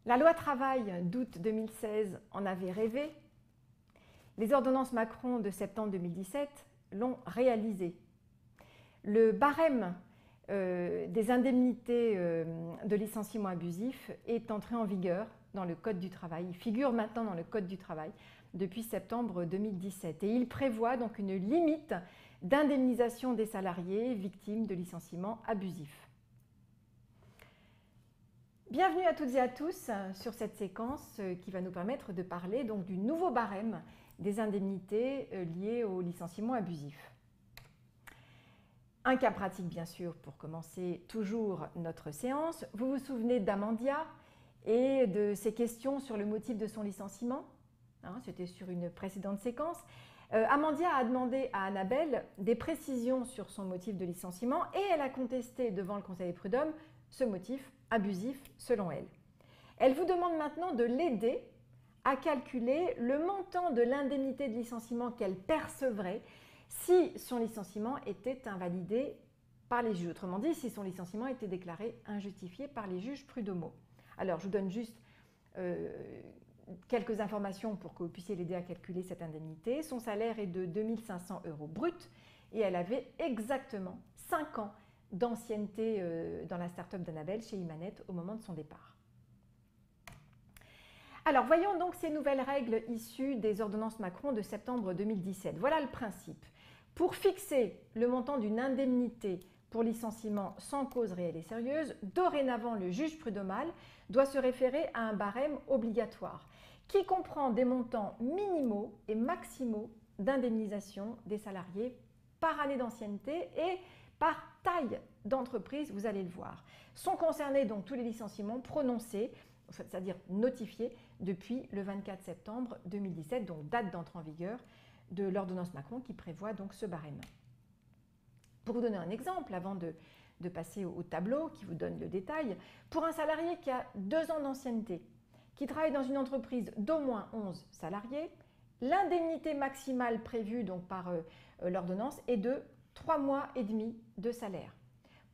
La loi travail d'août 2016 en avait rêvé. Les ordonnances Macron de septembre 2017 l'ont réalisé. Le barème des indemnités de licenciement abusif est entré en vigueur dans le Code du travail. Il figure maintenant dans le Code du travail depuis septembre 2017 et il prévoit donc une limite d'indemnisation des salariés victimes de licenciements abusifs. Bienvenue à toutes et à tous sur cette séquence qui va nous permettre de parler donc du nouveau barème des indemnités liées au licenciement abusif. Un cas pratique bien sûr pour commencer toujours notre séance. Vous vous souvenez d'Amandia et de ses questions sur le motif de son licenciement? C'était sur une précédente séquence. Amandia a demandé à Annabelle des précisions sur son motif de licenciement et elle a contesté devant le Conseil des prud'hommes ce motif abusif selon elle. Elle vous demande maintenant de l'aider à calculer le montant de l'indemnité de licenciement qu'elle percevrait si son licenciement était invalidé par les juges. Autrement dit, si son licenciement était déclaré injustifié par les juges prud'homaux. Alors, je vous donne juste quelques informations pour que vous puissiez l'aider à calculer cette indemnité. Son salaire est de 2 500 € brut et elle avait exactement 5 ans d'ancienneté dans la start-up d'Annabelle chez Imanet au moment de son départ. Alors, voyons donc ces nouvelles règles issues des ordonnances Macron de septembre 2017. Voilà le principe. Pour fixer le montant d'une indemnité pour licenciement sans cause réelle et sérieuse, dorénavant, le juge prud'homal doit se référer à un barème obligatoire qui comprend des montants minimaux et maximaux d'indemnisation des salariés par année d'ancienneté et par taille d'entreprise, vous allez le voir. Sont concernés donc tous les licenciements prononcés, c'est-à-dire notifiés depuis le 24 septembre 2017, donc date d'entrée en vigueur de l'ordonnance Macron qui prévoit donc ce barème. Pour vous donner un exemple, avant de passer au tableau qui vous donne le détail, pour un salarié qui a 2 ans d'ancienneté, qui travaille dans une entreprise d'au moins 11 salariés, l'indemnité maximale prévue donc par l'ordonnance est de 3 mois et demi de salaire.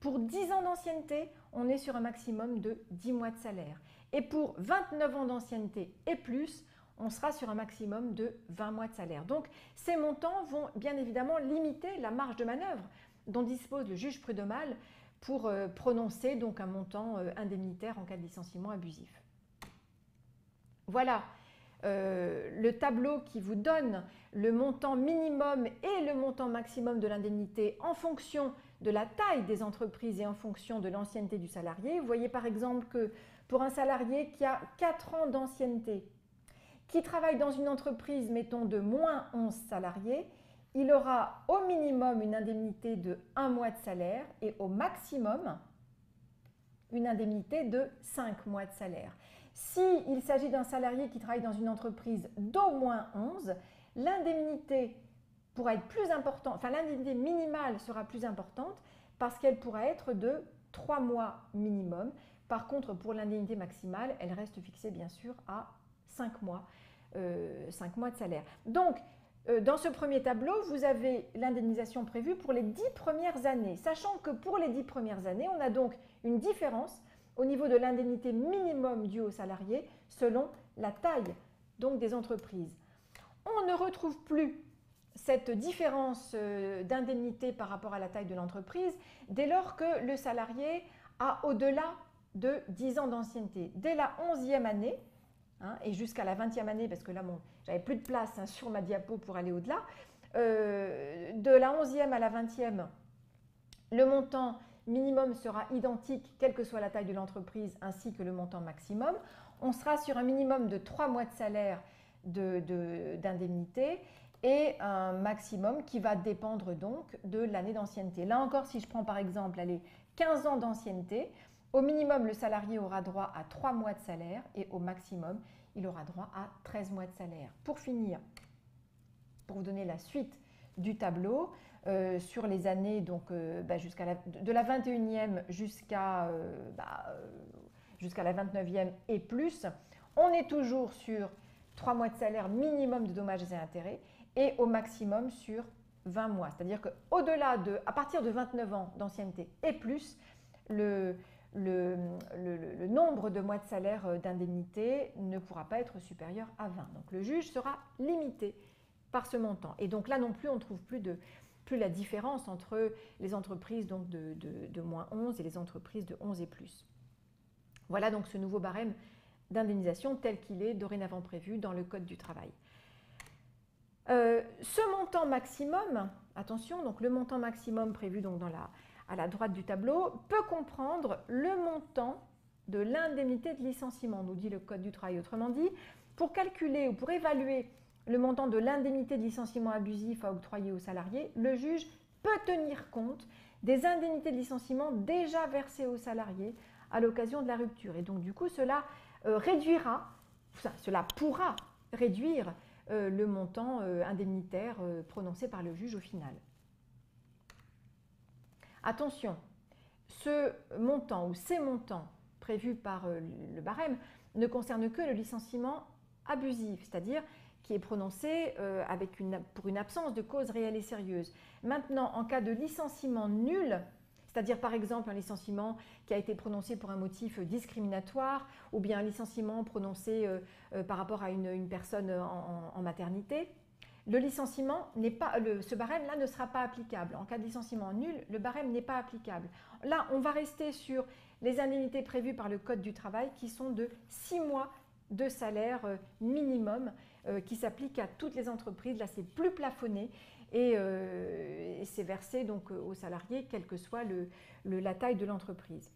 Pour 10 ans d'ancienneté, on est sur un maximum de 10 mois de salaire. Et pour 29 ans d'ancienneté et plus, on sera sur un maximum de 20 mois de salaire. Donc, ces montants vont bien évidemment limiter la marge de manœuvre dont dispose le juge prud'homal pour prononcer donc un montant indemnitaire en cas de licenciement abusif. Voilà le tableau qui vous donne le montant minimum et le montant maximum de l'indemnité en fonction de la taille des entreprises et en fonction de l'ancienneté du salarié. Vous voyez par exemple que pour un salarié qui a 4 ans d'ancienneté, qui travaille dans une entreprise, mettons, de moins 11 salariés, il aura au minimum une indemnité de 1 mois de salaire et au maximum une indemnité de 5 mois de salaire. S'il s'agit d'un salarié qui travaille dans une entreprise d'au moins 11, l'indemnité pourra être plus importante, enfin l'indemnité minimale sera plus importante parce qu'elle pourra être de 3 mois minimum. Par contre, pour l'indemnité maximale, elle reste fixée bien sûr à 5 mois de salaire. Donc, dans ce premier tableau, vous avez l'indemnisation prévue pour les 10 premières années, sachant que pour les 10 premières années, on a donc une différence au niveau de l'indemnité minimum due aux salariés selon la taille donc des entreprises. On ne retrouve plus cette différence d'indemnité par rapport à la taille de l'entreprise dès lors que le salarié a au-delà de 10 ans d'ancienneté. Dès la 11e année, et jusqu'à la 20e année, parce que là, j'avais plus de place sur ma diapo pour aller au-delà, de la 11e à la 20e, le montant minimum sera identique, quelle que soit la taille de l'entreprise, ainsi que le montant maximum. On sera sur un minimum de 3 mois de salaire d'indemnité et un maximum qui va dépendre donc de l'année d'ancienneté. Là encore, si je prends par exemple 15 ans d'ancienneté, au minimum, le salarié aura droit à 3 mois de salaire et au maximum, il aura droit à 13 mois de salaire. Pour finir, pour vous donner la suite du tableau, sur les années donc, de la 21e jusqu'à la 29e et plus, on est toujours sur 3 mois de salaire minimum de dommages et intérêts et au maximum sur 20 mois. C'est-à-dire qu'à partir de 29 ans d'ancienneté et plus, le le nombre de mois de salaire d'indemnité ne pourra pas être supérieur à 20. Donc le juge sera limité par ce montant. Et donc là non plus, on ne trouve plus la différence entre les entreprises donc de moins 11 et les entreprises de 11 et plus. Voilà donc ce nouveau barème d'indemnisation tel qu'il est dorénavant prévu dans le Code du travail. Ce montant maximum, attention, donc le montant maximum prévu donc à la droite du tableau peut comprendre le montant de l'indemnité de licenciement, nous dit le Code du travail. Autrement dit, pour calculer ou pour évaluer le montant de l'indemnité de licenciement abusif à octroyer aux salariés, le juge peut tenir compte des indemnités de licenciement déjà versées aux salariés à l'occasion de la rupture. Et donc du coup, cela cela pourra réduire le montant indemnitaire prononcé par le juge au final. Attention, ce montant ou ces montants prévus par le barème ne concernent que le licenciement abusif, c'est-à-dire qui est prononcé pour une absence de cause réelle et sérieuse. Maintenant, en cas de licenciement nul, c'est-à-dire par exemple un licenciement qui a été prononcé pour un motif discriminatoire ou bien un licenciement prononcé par rapport à une personne en maternité, le licenciement n'est pas, ce barème-là ne sera pas applicable. En cas de licenciement nul, le barème n'est pas applicable. Là, on va rester sur les indemnités prévues par le Code du travail qui sont de 6 mois de salaire minimum qui s'appliquent à toutes les entreprises. Là, c'est plus plafonné et c'est versé donc aux salariés, quelle que soit la taille de l'entreprise.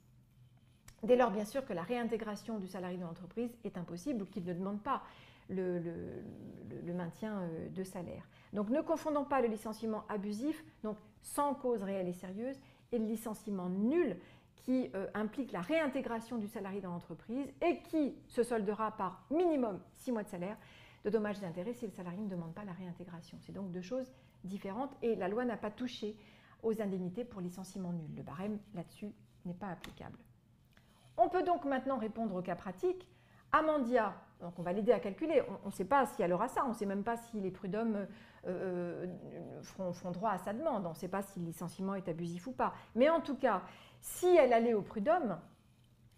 Dès lors, bien sûr, que la réintégration du salarié dans l'entreprise est impossible ou qu'il ne demande pas le maintien de salaire. Donc ne confondons pas le licenciement abusif, donc sans cause réelle et sérieuse, et le licenciement nul qui implique la réintégration du salarié dans l'entreprise et qui se soldera par minimum 6 mois de salaire de dommages et intérêts si le salarié ne demande pas la réintégration. C'est donc deux choses différentes et la loi n'a pas touché aux indemnités pour licenciement nul. Le barème là-dessus n'est pas applicable. On peut donc maintenant répondre au cas pratique. Amandia, donc on va l'aider à calculer, on ne sait pas si elle aura ça, on ne sait même pas si les prud'hommes feront droit à sa demande, on ne sait pas si le licenciement est abusif ou pas. Mais en tout cas, si elle allait au prud'homme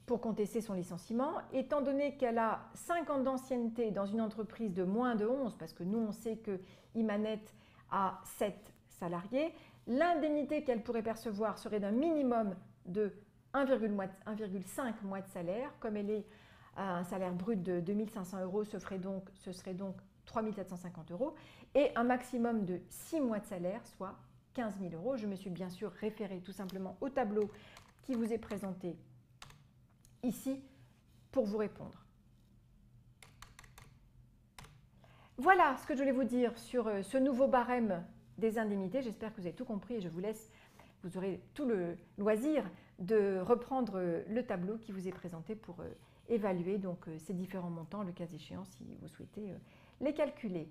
pour contester son licenciement, étant donné qu'elle a 5 ans d'ancienneté dans une entreprise de moins de 11, parce que nous on sait que Imanet a 7 salariés, l'indemnité qu'elle pourrait percevoir serait d'un minimum de 1,5 mois de salaire, comme elle est un salaire brut de 2 500 €, ce serait donc 3 750 €, et un maximum de 6 mois de salaire, soit 15 000 €. Je me suis bien sûr référée tout simplement au tableau qui vous est présenté ici pour vous répondre. Voilà ce que je voulais vous dire sur ce nouveau barème des indemnités. J'espère que vous avez tout compris et je vous laisse, vous aurez tout le loisir de reprendre le tableau qui vous est présenté pour évaluer donc ces différents montants, le cas échéant, si vous souhaitez les calculer.